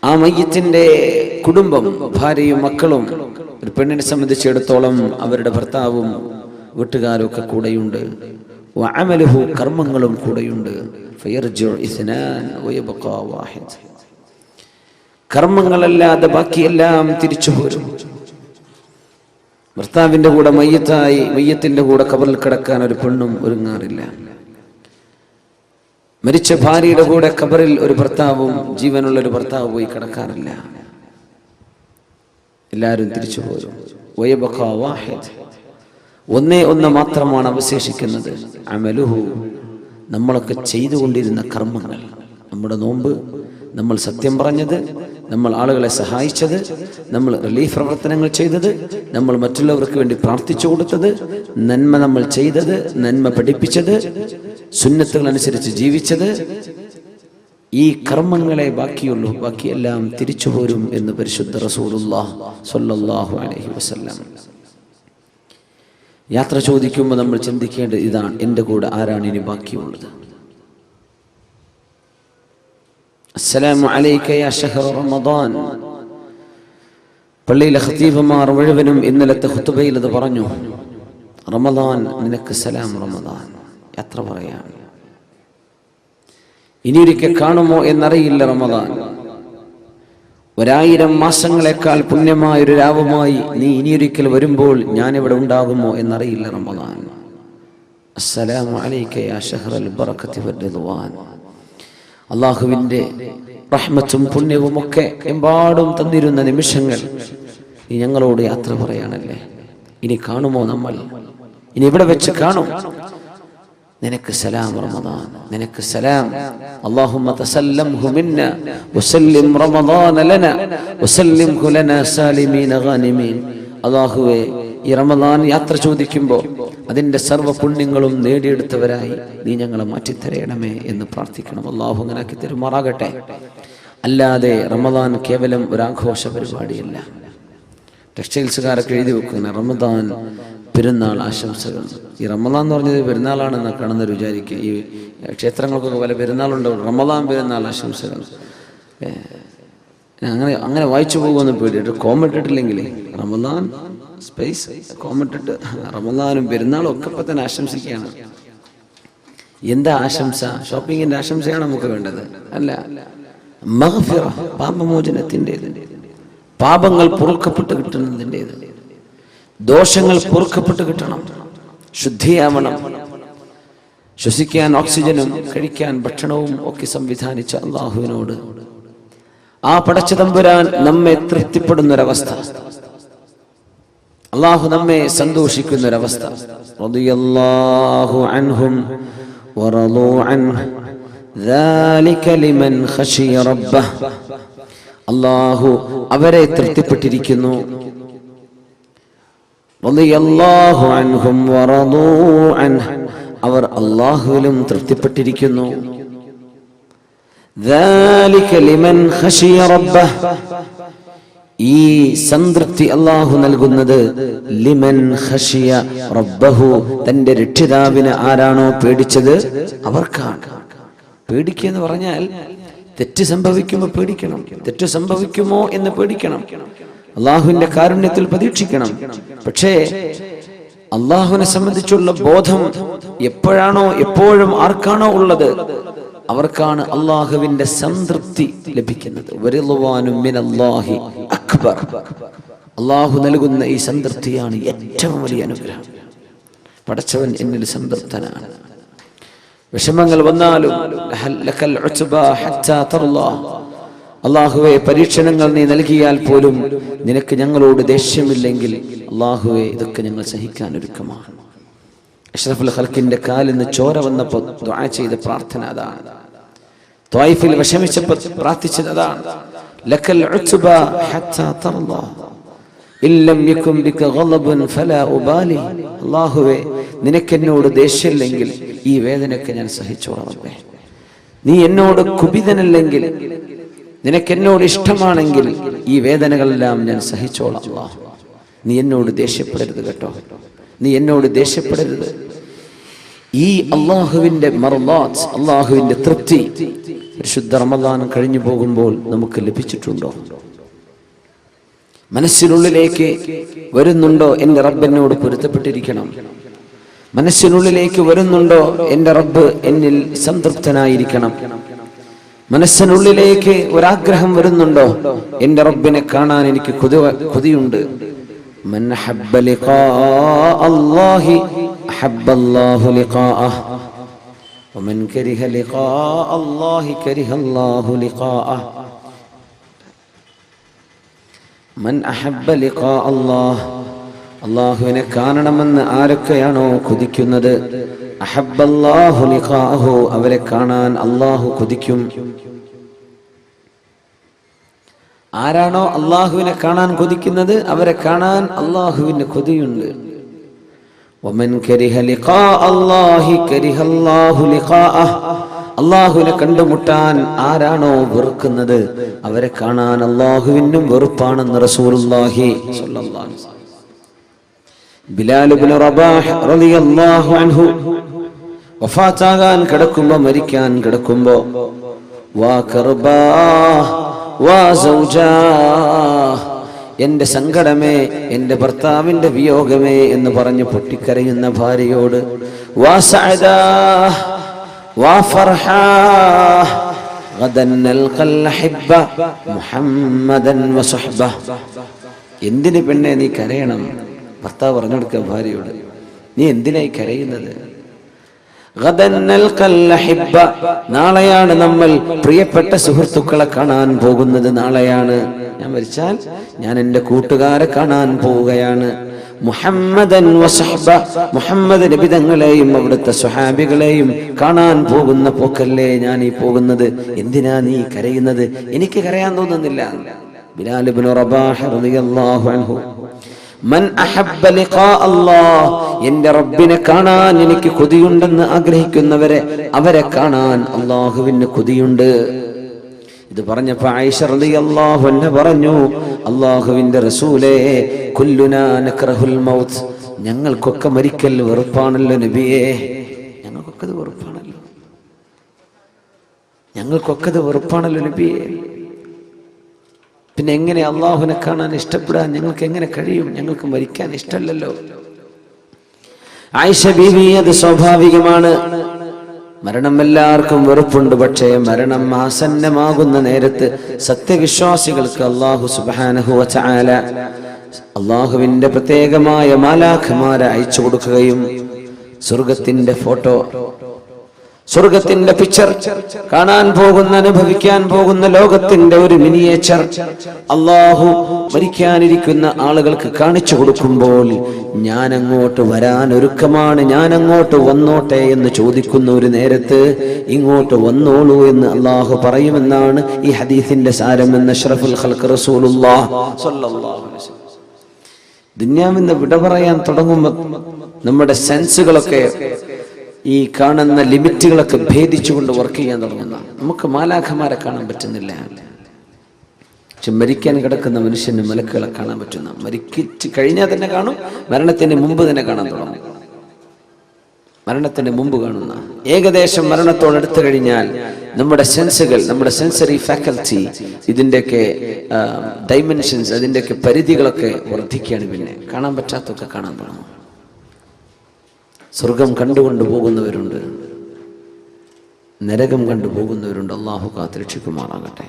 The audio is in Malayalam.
ആ മയ്യിത്തിന്റെ കുടുംബം, ഭാര്യയും മക്കളും, ഒരു പെണ്ണിനെ സംബന്ധിച്ചിടത്തോളം അവരുടെ ഭർത്താവും വീട്ടുകാരും ഒക്കെ കൂടെയുണ്ട്. വഅമലുഹു, കർമ്മങ്ങളും കൂടെയുണ്ട്. ഫയർജിഉ ഇസ്നാൻ വയബ്ഖാ വാഹിദ്, കർമ്മങ്ങളല്ലാതെ ബാക്കിയെല്ലാം തിരിച്ചു പോരും. ഭർത്താവിന്റെ കൂടെ മയ്യത്തിന്റെ കൂടെ ഖബറിൽ കിടക്കാൻ ഒരു പെണ്ണും ഒരുങ്ങാറില്ല. മരിച്ച ഭാര്യയുടെ കൂടെ ഖബറിൽ ഒരു ഭർത്താവും, ജീവനുള്ള ഒരു ഭർത്താവ് പോയി കിടക്കാറില്ല. എല്ലാവരും തിരിച്ചു പോരും. വയബ്ഖാ വാഹിദ്, ഒന്നേ ഒന്ന് മാത്രമാണ് അവശേഷിക്കുന്നത്. അമലുഹു, നമ്മളൊക്കെ ചെയ്തുകൊണ്ടിരുന്ന കർമ്മങ്ങൾ, നമ്മുടെ നോമ്പ്, നമ്മൾ സത്യം പറഞ്ഞത്, നമ്മൾ ആളുകളെ സഹായിച്ചത്, നമ്മൾ റിലീഫ് പ്രവർത്തനങ്ങൾ ചെയ്തത്, നമ്മൾ മറ്റുള്ളവർക്ക് വേണ്ടി പ്രാർത്ഥിച്ചു കൊടുത്തത്, നന്മ നമ്മൾ ചെയ്തത്, നന്മ പഠിപ്പിച്ചത്, സുന്നത്തുകൾ അനുസരിച്ച് ജീവിച്ചത്, ഈ കർമ്മങ്ങളെ ബാക്കിയുള്ളൂ. ബാക്കിയെല്ലാം തിരിച്ചു പോരും എന്ന് പരിശുദ്ധ റസൂലുള്ളാഹി സ്വല്ലല്ലാഹു അലൈഹി വസല്ലം. യാത്ര ചോദിക്കുമ്പോൾ നമ്മൾ ചിന്തിക്കേണ്ടത് ഇതാണ്: എൻ്റെ കൂടെ ആരാണ് ഇനി ബാക്കിയുള്ളത്? അസ്സലാമു അലൈക യാ ശഹ്റ റമദാൻ. പള്ളിയിലെ ഖതീബുമാർ മുഴുവനും ഇന്നലത്തെ ഖുതുബയിൽ അത് പറഞ്ഞു. റമദാൻ നിനക്ക് സലാം റമദാൻ. യാത്ര പറയാം. ഇനിയൊരിക്കൽ കാണുമോ എന്നറിയില്ല റമദാൻ. 1000 മാസങ്ങളെക്കാൾ പുണ്യമായൊരു രാവുമായി നീ ഇനിയൊരിക്കൽ വരുമ്പോൾ ഞാനിവിടെ ഉണ്ടാകുമോ എന്നറിയില്ല റമദാൻ. അസ്സലാമു അലൈക യാ ശഹ്റൽ ബറകതി വർ-റിദ്വാൻ. അല്ലാഹുവിൻ്റെ റഹ്മത്തും പുണ്യവും ഒക്കെ എമ്പാടും തന്നിരുന്ന നിമിഷങ്ങൾ നീ ഞങ്ങളോട് യാത്ര പറയാനല്ലേ. ഇനി കാണുമോ നമ്മൾ? ഇനി ഇവിടെ വെച്ച് കാണും. നിനക്ക് സലാം റമദാൻ, നിനക്ക് സലാം. അല്ലാഹുമ്മ തസല്ലംഹു മിന്നാ വസല്ലിം റമദാന ലനാ വസല്ലിംഹു ലനാ സാലിമീന ഗാനിമീൻ. അല്ലാഹുവേ, ഈ റമദാൻ യാത്ര ചോദിക്കുമ്പോൾ അതിൻ്റെ സർവ്വ പുണ്യങ്ങളും നേടിയെടുത്തവരായി നീ ഞങ്ങളെ മാറ്റിത്തരയണമേ എന്ന് പ്രാർത്ഥിക്കണം. അല്ലാഹു അങ്ങനെ ആക്കി തരുമാറാകട്ടെ. അല്ലാതെ റമദാൻ കേവലം ഒരു ആഘോഷ പരിപാടിയല്ല. ടെക്സ്റ്റൈൽസുകാരൊക്കെ എഴുതി വെക്കുന്ന റമദാൻ പെരുന്നാൾ ആശംസകൾ. ഈ റമദാൻ എന്ന് പറഞ്ഞത് പെരുന്നാളാണെന്ന് കാണുന്നവർ വിചാരിക്കുക. ഈ ക്ഷേത്രങ്ങൾക്കൊക്കെ പല പെരുന്നാളുണ്ടാവും. റമദാൻ പെരുന്നാൾ ആശംസകൾ അങ്ങനെ വായിച്ചു പോകുമെന്ന് പേടിയിട്ട് കോമിട്ടിട്ടില്ലെങ്കിൽ റമദാൻ സ്പേസ് കോമിട്ടിട്ട് റമദാനും പെരുന്നാളും ഒക്കെ ഇപ്പം തന്നെ ആശംസിക്കുകയാണ്. എന്താ ആശംസ? ഷോപ്പിങ്ങിന്റെ ആശംസയാണ് നമുക്ക് വേണ്ടത്. അല്ല, മഗ്ഫിറ, പാപമോചനത്തിൻ്റെത്, പാപങ്ങൾ പൊറുക്കപ്പെട്ട് കിട്ടുന്നതിൻ്റെത്, ദോഷങ്ങൾ പൊറുക്കപ്പെട്ട് കിട്ടണം, ശുദ്ധിയാവണം. ശ്വസിക്കാൻ ഓക്സിജനും കഴിക്കാൻ ഭക്ഷണവും ഒക്കെ സംവിധാനിച്ച അല്ലാഹുവിനോട്, ആ പടച്ച തമ്പുരാൻ നമ്മെ തൃപ്തിപ്പെടുന്നൊരവസ്ഥ, അല്ലാഹു നമ്മെ സന്തോഷിക്കുന്നൊരവസ്ഥ. റളിയല്ലാഹു അൻഹും വറളൂ അൻഹു ദാലിക ലിമൻ ഖശിയ റബ്ബഹ്. അല്ലാഹു അവരെ തൃപ്തിപ്പെട്ടിരിക്കുന്നു. റളിയല്ലാഹു അൻഹും വറളൂ അൻഹു, അവർ അല്ലാഹുവിലും തൃപ്തിപ്പെട്ടിരിക്കുന്നു. ദാലിക ലിമൻ ഖശിയ റബ്ബഹ്, ഈ സംതൃപ്തി അല്ലാഹു നൽകുന്നത് ലിമൻ ഖശിയ റബ്ബഹു, തന്റെ രക്ഷിതാവിനെ ആരാണോ പേടിച്ചത് അവർക്കാണ്. പേടിക്കുക എന്ന് പറഞ്ഞാൽ തെറ്റ് സംഭവിക്കുമ്പോൾ പേടിക്കണം, തെറ്റ് സംഭവിക്കുമോ എന്ന് പേടിക്കണം, അള്ളാഹുവിന്റെ കാരുണ്യത്തിൽ പ്രതീക്ഷിക്കണം. പക്ഷേ അള്ളാഹുവിനെ സംബന്ധിച്ചുള്ള ബോധം എപ്പോഴാണോ എപ്പോഴും ആർക്കാണോ ഉള്ളത് അവർക്കാണ് അള്ളാഹുവിന്റെ സംതൃപ്തി ലഭിക്കുന്നത്. വറിദ്വാനും മിനല്ലാഹി അക്ബർ. അള്ളാഹു നൽകുന്ന ഈ സംതൃപ്തിയാണ് ഏറ്റവും വലിയ അനുഗ്രഹം. പടച്ചവൻ എന്നിൽ സംതൃപ്തനാണ്. വിഷമങ്ങൾ വന്നാലും ലക്കൽ ഉത്ബാ ഹത്താ തർളാ, അള്ളാഹുവെ പരീക്ഷണങ്ങൾ നീ നൽകിയാൽ പോലും നിനക്ക് ഞങ്ങളോട് ദേഷ്യമില്ലെങ്കിൽ അള്ളാഹുവെ ഇതൊക്കെ ഞങ്ങൾ സഹിക്കാൻ ഒരുക്കമാണ്. അഷ്റഫുൽ ഖൽഖിന്റെ കാലിൽ നിന്ന് ചോര വന്നപ്പോൾ ദുആ ചെയ്ത പ്രാർത്ഥന അതാണ്. ത്വായിഫിൽ വിഷമിച്ചപ്പോൾ പ്രാർത്ഥിച്ചത് അതാണ്. ലക്കൽ ഉത്ബാ ഹത്താ തർളാ ഇല്ലം യകും ബിക ഗളബൻ ഫലാ ഉബാലി. അല്ലാഹുവേ, നിനക്കെന്നോട് ദേഷ്യമില്ലെങ്കിൽ ഈ വേദനയൊക്കെ ഞാൻ സഹിച്ചോളാം റബ്ബേ. നീ എന്നോട് കുപിതനല്ലെങ്കിൽ, നിനക്കെന്നോട് ഇഷ്ടമാണെങ്കിൽ ഈ വേദനകളെല്ലാം ഞാൻ സഹിച്ചോളാം. അല്ലാഹു, നീ എന്നോട് ദേഷ്യപ്പെടരുത് കേട്ടോ, നീ എന്നോട് ദേഷ്യപ്പെടരുത്. ഈ അള്ളാഹുവിന്റെ മർളാത്ത്, അള്ളാഹുവിന്റെ തൃപ്തി പരിശുദ്ധ റമദാൻ കഴിഞ്ഞു പോകുമ്പോൾ നമുക്ക് ലഭിച്ചിട്ടുണ്ടോ? മനസ്സിനുള്ളിലേക്ക് വരുന്നുണ്ടോ എൻ്റെ റബ്ബ് എന്നോട് പൊരുത്തപ്പെട്ടിരിക്കണം? മനസ്സിനുള്ളിലേക്ക് വരുന്നുണ്ടോ എൻ്റെ റബ്ബ് എന്നിൽ സംതൃപ്തനായിരിക്കണം? മനസ്സിനുള്ളിലേക്ക് ഒരാഗ്രഹം വരുന്നുണ്ടോ എൻ്റെ റബ്ബിനെ കാണാൻ എനിക്ക് കൊതിയുണ്ട്? മൻ അഹബ്ബ ലിഖാ അല്ലാഹി അഹബ്ബ അല്ലാഹു ലിഖാഅഹ് വമൻ കരിഹ ലിഖാ അല്ലാഹി കരിഹ അല്ലാഹു ലിഖാഅഹ്. മൻ അഹബ്ബ ലിഖാ അല്ലാഹ്, അല്ലാഹുവിനെ കാണണമെന്ന് ആരൊക്കെയാണോ കൊതിക്കുന്നത്, അഹബ്ബല്ലാഹു ലിഖാഅഹു, അവരെ കാണാൻ അല്ലാഹു കൊതിക്കും. ആരാണോ അല്ലാഹുവിനെ കാണാൻ കൊതിക്കുന്നത് അവരെ കാണാൻ അല്ലാഹുവിന് കൊതിയുണ്ട്. വമൻ കരിഹ ലിഖാ അല്ലാഹി കരിഹല്ലാഹു ലിഖാഅഹ്, അല്ലാഹുവിനെ കണ്ടുമുട്ടാൻ ആരാണോ വെറുക്കുന്നത് അവരെ കാണാൻ അല്ലാഹുവിനും വെറുപ്പാണെന്ന് റസൂലുള്ളാഹി സ്വല്ലല്ലാഹു അലൈഹി വസല്ലം. ബിലാൽ ഇബ്നു റബാഹ് റളിയല്ലാഹു അൻഹു വഫാത്താകാൻ കിടക്കുമ്പോ, മരിക്കാൻ കിടക്കുമ്പോ, വാ കർബാ വാ സൗജാ, എന്റെ സങ്കടമേ, എന്റെ ഭർത്താവിന്റെ വിയോഗമേ എന്ന് പറഞ്ഞ് പൊട്ടിക്കരയുന്ന ഭാര്യയോട്, വാ സഅദാ വാ ഫർഹാ ഗദൻ നൽഖൽ ഹബ്ബ മുഹമ്മദൻ വസഹ്ബ. എന്തിന് പെണ്ണെ നീ കരയണം? ഭർത്താവ് പറഞ്ഞു കൊടുക്കുക ഭാര്യയോട്, നീ എന്തിനായി കരയുന്നത്? നാളെയാണ് നമ്മൾ പ്രിയപ്പെട്ട സുഹൃത്തുക്കളെ കാണാൻ പോകുന്നത്. നാളെയാണ് ഞാൻ മരിച്ചാൽ ഞാൻ എൻ്റെ കൂട്ടുകാരെ കാണാൻ പോവുകയാണ്. മുഹമ്മദൻ വസഹ്ബ, മുഹമ്മദ് നബി തങ്ങളെയും അവിടുത്തെ സ്വഹാബികളെയും കാണാൻ പോകുന്ന പോക്കല്ലേ ഞാൻ ഈ പോകുന്നത്. എന്തിനാ നീ കരയുന്നത്? എനിക്ക് കരയാൻ തോന്നുന്നില്ല. ബിലാൽ ഇബ്നു റബാഹ് റളിയല്ലാഹു അൻഹു, മൻ അഹബ്ബ ലിഖാ അല്ലാഹ്, എൻ്റെ റബ്ബിനെ കാണാൻ എനിക്ക് കൊതിയുണ്ടെന്ന് ആഗ്രഹിക്കുന്നവരെ അവരെ കാണാൻ അല്ലാഹുവിന് കൊതിയുണ്ട്. ഇത് പറഞ്ഞപ്പോൾ ആയിഷ റളിയല്ലാഹു അൻഹ പറഞ്ഞു, അല്ലാഹുവിന്റെ റസൂലേ, കുല്ലുനാ നക്റഹുൽ മൗത്ത്, ഞങ്ങൾക്കൊക്കെ മരിക്കൽ വെറുപ്പാണല്ലോ നബിയേ. ഞങ്ങൾക്കൊക്കെ അത് വെറുപ്പാണല്ലോ, ഞങ്ങൾക്കൊക്കെ അത് വെറുപ്പാണല്ലോ നബിയേ. പിന്നെ എങ്ങനെ അള്ളാഹുവിനെ കാണാൻ ഇഷ്ടപ്പെടാൻ ഞങ്ങൾക്ക് എങ്ങനെ കഴിയും? ഞങ്ങൾക്ക് മരിക്കാൻ ഇഷ്ടമല്ലല്ലോ. ആയിഷ ബീവി, അത് സ്വാഭാവികമാണ്. മരണം എല്ലാവർക്കും വെറുപ്പുണ്ട്. പക്ഷേ മരണം ആസന്നമാകുന്ന നേരത്ത് സത്യവിശ്വാസികൾക്ക് അല്ലാഹു സുബ്ഹാനഹു വ തആല അല്ലാഹുവിന്റെ പ്രത്യേകമായ മാലാഖമാരെ അയച്ചു കൊടുക്കുകയും സ്വർഗത്തിന്റെ ഫോട്ടോ, സ്വർഗത്തിന്റെ പിക്ചർ, കാണാൻ പോകുന്ന, അനുഭവിക്കാൻ പോകുന്ന ലോകത്തിന്റെ ഒരു മിനിയേച്ചർ അല്ലാഹു മരിക്കാനിരിക്കുന്ന ആളുകൾക്ക് കാണിച്ചു കൊടുക്കുമ്പോൾ, ഞാൻ അങ്ങോട്ട് വരാൻ ഒരുക്കമാണ്, ഞാൻ അങ്ങോട്ട് വന്നോട്ടെ എന്ന് ചോദിക്കുന്ന ഒരു നേരത്ത് ഇങ്ങോട്ട് വന്നോളൂ എന്ന് അല്ലാഹു പറയുമെന്നാണ് ഈ ഹദീസിന്റെ സാരം എന്ന് അഷ്റഫുൽ ഖൽഖ് റസൂലുള്ളാഹി സ്വല്ലല്ലാഹു അലൈഹി വസല്ലം. ദുനിയാവിന്ന് വിട പറയാൻ തുടങ്ങുമ്പോൾ നമ്മുടെ സെൻസുകളൊക്കെ, ഈ കാണുന്ന ലിമിറ്റുകളൊക്കെ ഭേദിച്ചുകൊണ്ട് വർക്ക് ചെയ്യാൻ തുടങ്ങുന്ന നമുക്ക് മാലാഖമാരെ കാണാൻ പറ്റുന്നില്ല. പക്ഷെ മരിക്കാൻ കിടക്കുന്ന മനുഷ്യന് മലക്കുകളെ കാണാൻ പറ്റുന്ന, മരിച്ചു കഴിഞ്ഞാൽ തന്നെ കാണും, മരണത്തിന് മുമ്പ് തന്നെ കാണാൻ തുടങ്ങും. മരണത്തിന് മുമ്പ് കാണുന്ന, ഏകദേശം മരണത്തോടടുത്ത് കഴിഞ്ഞാൽ നമ്മുടെ സെൻസുകൾ, നമ്മുടെ സെൻസറി ഫാക്കൽറ്റി, ഇതിൻ്റെയൊക്കെ ഡൈമെൻഷൻസ്, അതിൻ്റെയൊക്കെ പരിധികളൊക്കെ വർദ്ധിക്കുകയാണ്. പിന്നെ കാണാൻ പറ്റാത്തൊക്കെ കാണാൻ തുടങ്ങും. സ്വർഗം കണ്ടുകൊണ്ട് പോകുന്നവരുണ്ട്, നരകം കണ്ടുപോകുന്നവരുണ്ട്. അല്ലാഹു കാത്ത് രക്ഷിക്കുമാറാകട്ടെ.